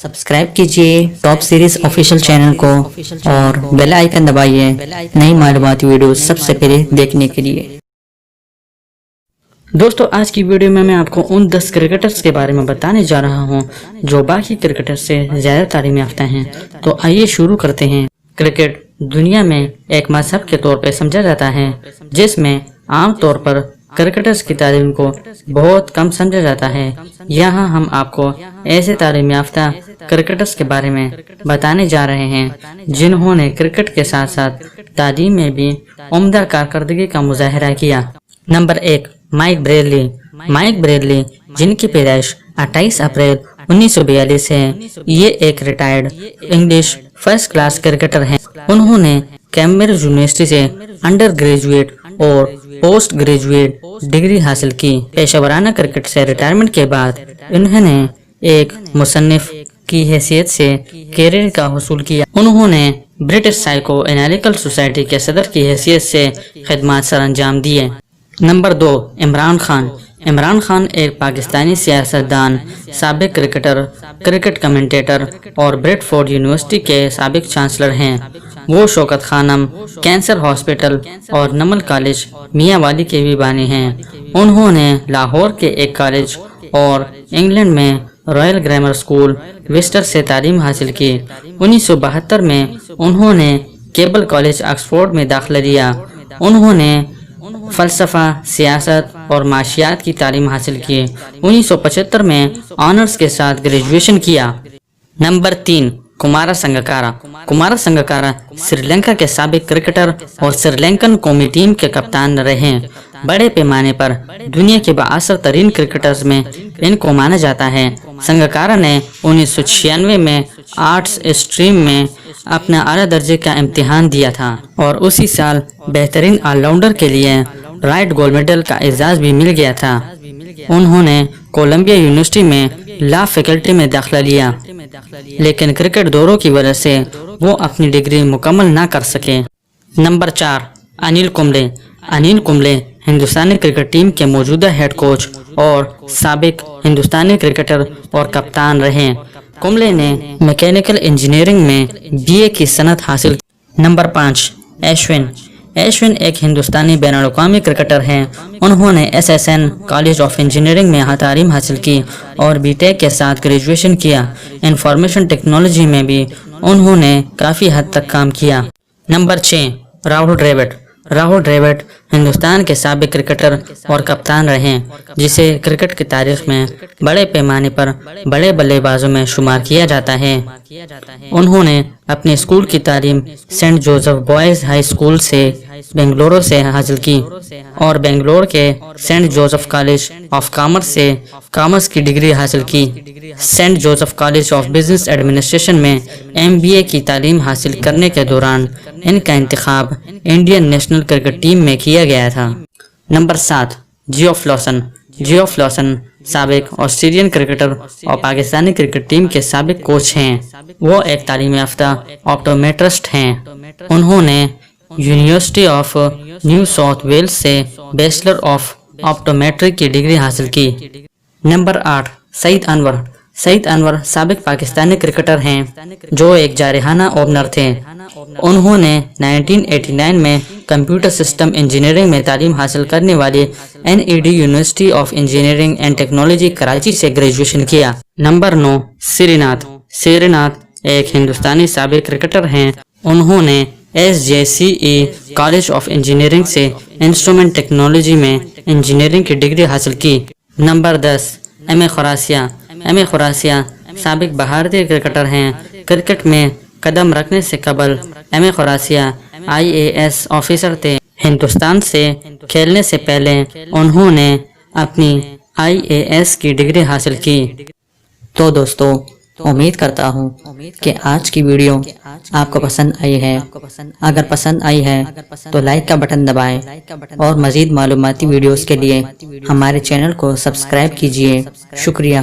Subscribe کیجئے top series official channel کو اور بیل آئیکن دبائیے نئی معلوماتی ویڈیوز سب سے پہلے دیکھنے کے لیے۔ دوستو آج کی ویڈیو میں آپ کو ان 10 کرکٹرز کے بارے میں بتانے جا رہا ہوں جو باقی کرکٹر سے زیادہ تعلیم یافتہ ہیں۔ تو آئیے شروع کرتے ہیں۔ کرکٹ دنیا میں ایک مذہب کے طور پر سمجھا جاتا ہے، جس میں عام طور پر کرکٹرز کی تعلیم کو بہت کم سمجھا جاتا ہے۔ یہاں ہم آپ کو ایسے تعلیم یافتہ کرکٹرز کے بارے میں بتانے جا رہے ہیں جنہوں نے کرکٹ کے ساتھ ساتھ تعلیم میں بھی عمدہ کارکردگی کا مظاہرہ کیا۔ Number 1، mic Bradley. Mic Bradley, جن کی پیدائش 28 اپریل 1942 ہے، یہ ایک retired English first class cricketer ہیں۔ انہوں نے کیمبرج یونیورسٹی سے انڈر گریجویٹ اور پوسٹ گریجویٹ ڈگری حاصل کی۔ پیشہ ورانہ کرکٹ سے ریٹائرمنٹ کے بعد انہوں نے ایک مصنف کی حیثیت سے کیریئر کا حصول کیا۔ انہوں نے برٹش سائیکو انالیٹیکل سوسائٹی کے صدر کی حیثیت سے خدمات سر انجام دیے۔ نمبر 2، عمران خان۔ عمران خان ایک پاکستانی سیاستدان، سابق کرکٹر، کرکٹ کمنٹیٹر اور بریڈ فورڈ یونیورسٹی کے سابق چانسلر ہیں۔ وہ شوکت خانم، کینسر ہاسپٹل اور نمل کالج میاں والی کے بھی بانی ہیں۔ انہوں نے لاہور کے ایک کالج اور انگلینڈ میں رائل گرامر اسکول وسٹر سے تعلیم حاصل کی۔ 1972 میں انہوں نے کیبل کالج آکسفورڈ میں داخلہ لیا۔ انہوں نے فلسفہ، سیاست اور معاشیات کی تعلیم حاصل کی۔ 1975 میں آنرز کے ساتھ گریجویشن کیا۔ نمبر 3، کمارا سنگاکارا۔ کمارا سنگاکارا سری لنکا کے سابق کرکٹر اور سری لنکن قومی ٹیم کے کپتان رہے۔ بڑے پیمانے پر دنیا کے بااثر ترین کرکٹرز میں ان کو مانا جاتا ہے۔ سنگاکارا نے 1996 میں آرٹس اسٹریم میں اپنا اعلیٰ درجے کا امتحان دیا تھا اور اسی سال بہترین آل راؤنڈر کے لیے رائٹ گولڈ میڈل کا اعزاز بھی مل گیا تھا۔ انہوں نے کولمبیا یونیورسٹی میں لا فیکلٹی میں داخلہ لیا، لیکن کرکٹ دوروں کی وجہ سے وہ اپنی ڈگری مکمل نہ کر سکے۔ نمبر 4، انل کمبلے۔ انل کمبلے ہندوستانی کرکٹ ٹیم کے موجودہ ہیڈ کوچ اور سابق ہندوستانی کرکٹر اور کپتان رہے۔ کمبلے نے میکینیکل انجینئرنگ میں BA کی سند حاصل کی۔ نمبر 5، ایشون۔ ایشون ایک ہندوستانی بین الاقوامی کرکٹر ہیں۔ انہوں نے SSN کالج آف انجینئرنگ میں تعلیم حاصل کی اور BTech کے ساتھ گریجویشن کیا۔ انفارمیشن ٹیکنالوجی میں بھی انہوں نے کافی حد تک کام کیا۔ نمبر 6، راہل ڈراوڈ۔ راہل ڈراوڈ ہندوستان کے سابق کرکٹر اور کپتان رہے، جسے کرکٹ کی تاریخ میں بڑے پیمانے پر بڑے بلے بازوں میں شمار کیا جاتا ہے۔ انہوں نے اپنی اسکول کی تعلیم Saint Joseph Boys High School سے بنگلورو سے حاصل کی اور بنگلور کے Saint Joseph College of Commerce سے کامرس کی ڈگری حاصل کی۔ Saint Joseph College of Business Administration میں MBA کی تعلیم حاصل کرنے کے دوران ان کا انتخاب انڈین نیشنل کرکٹ ٹیم میں کیا گیا تھا۔ Number 7، Geoff Lawson. Geoff Lawson سابق آسٹریلین کرکٹر اور پاکستانی کرکٹ ٹیم کے سابق کوچ ہیں۔ وہ ایک تعلیم یافتہ آپٹومیٹرسٹ ہیں۔ انہوں نے University of New South Wales سے بیچلر آف آپٹومیٹری کی ڈگری حاصل کی۔ نمبر 8، سعید انور۔ سعید انور سابق پاکستانی کرکٹر ہیں جو ایک جارحانہ اوپنر تھے۔ انہوں نے 1989 میں کمپیوٹر سسٹم انجینئرنگ میں تعلیم حاصل کرنے والی NED university of engineering and technology Karachi سے گریجویشن کیا۔ نمبر 9، سری ناتھ۔ سری ناتھ ایک ہندوستانی سابق کرکٹر ہیں۔ انہوں نے SJCE کالج آف انجینئرنگ سے انسٹرومنٹ ٹیکنالوجی میں انجینئرنگ کی ڈگری حاصل کی۔ نمبر 10، ایم اے خراسیہ۔ ایم اے خراسیہ سابق بھارتی کرکٹر ہیں۔ کرکٹ میں قدم رکھنے سے قبل ایم اے خراسیہ IAS آفیسر تھے۔ ہندوستان سے کھیلنے سے پہلے انہوں نے اپنی IAS کی ڈگری حاصل کی۔ تو دوستو امید کرتا ہوں کہ آج کی ویڈیو آپ کو پسند آئی ہے۔ اگر پسند آئی ہے تو لائک کا بٹن دبائیں اور مزید معلوماتی ویڈیوز کے لیے ہمارے چینل کو سبسکرائب کیجیے۔ شکریہ۔